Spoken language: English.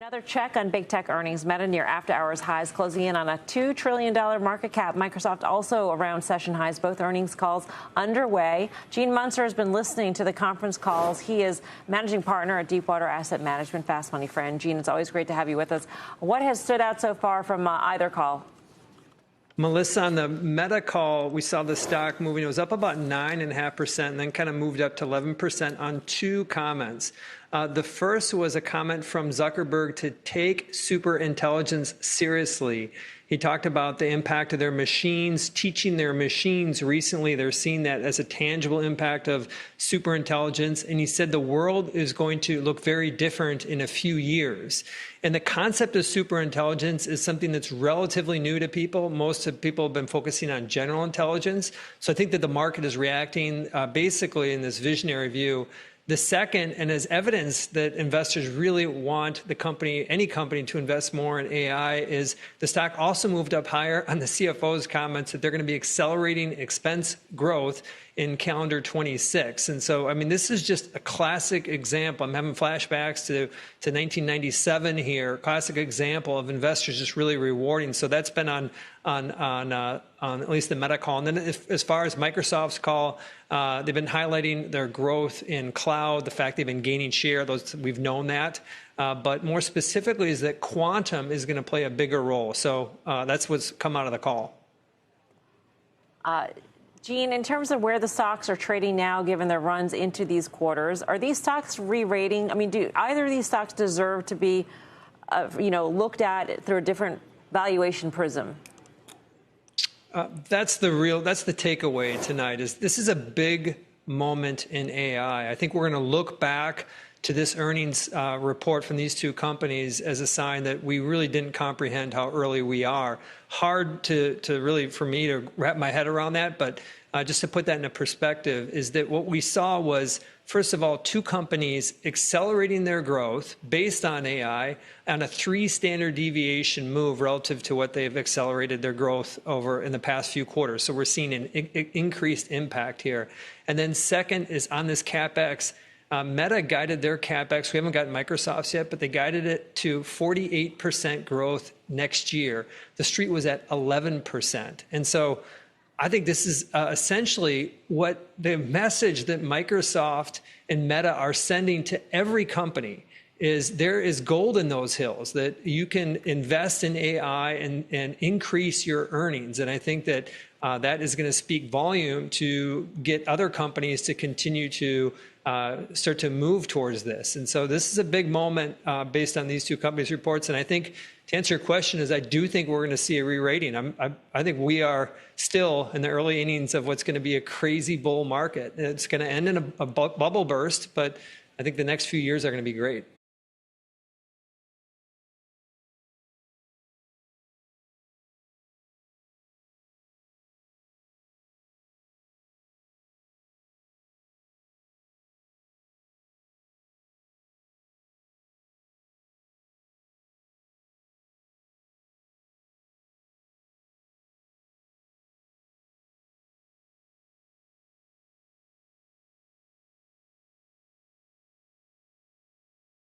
Another check on big tech earnings. Meta near after-hours highs, closing in on a $2 trillion market cap. Microsoft also around session highs. Both earnings calls underway. Gene Munster has been listening to the conference calls. He is managing partner at Deepwater Asset Management, Fast Money friend. Gene, it's always great to have you with us. What has stood out so far from either call? Melissa, on the Meta call, we saw the stock moving. It was up about 9.5% and then kind of moved up to 11% on two comments. The first was a comment from Zuckerberg to take superintelligence seriously. He talked about the impact of their machines, teaching their machines. Recently, they're seeing that as a tangible impact of superintelligence. And he said the world is going to look very different in a few years. And the concept of superintelligence is something that's relatively new to people. Most of people have been focusing on general intelligence. So I think that the market is reacting basically in this visionary view. The second, and as evidence that investors really want the company, any company, to invest more in AI, is the stock also moved up higher on the CFO's comments that they're going to be accelerating expense growth in calendar 26. And so, I mean, this is just a classic example. I'm having flashbacks to 1997 here, classic example of investors just really rewarding. So that's been on at least the Meta call. And then as far as Microsoft's call, they've been highlighting their growth in cloud, the fact they've been gaining share. We've known that. But more specifically is that quantum is going to play a bigger role. So that's what's come out of the call. Gene, in terms of where the stocks are trading now, given their runs into these quarters, are these stocks re-rating? I mean, do either of these stocks deserve to be, looked at through a different valuation prism? That's the takeaway tonight. Is this is a big moment in AI. I think we're going to look back to this earnings report from these two companies as a sign that we really didn't comprehend how early we are. Hard to really, for me to wrap my head around that, but just to put that into perspective, is that what we saw was, first of all, two companies accelerating their growth based on AI on a 3 standard deviation move relative to what they've accelerated their growth over in the past few quarters. So we're seeing an increased impact here. And then second is on this CapEx. Meta guided their CapEx. We haven't gotten Microsoft's yet, but they guided it to 48% growth next year. The street was at 11%. And so I think this is essentially what the message that Microsoft and Meta are sending to every company is there is gold in those hills, that you can invest in AI and increase your earnings. And I think that that is going to speak volume to get other companies to continue to start to move towards this. And so this is a big moment based on these two companies' reports. And I think to answer your question is I do think we're going to see a re-rating. I think we are still in the early innings of what's going to be a crazy bull market. It's going to end in a bubble burst, but I think the next few years are going to be great.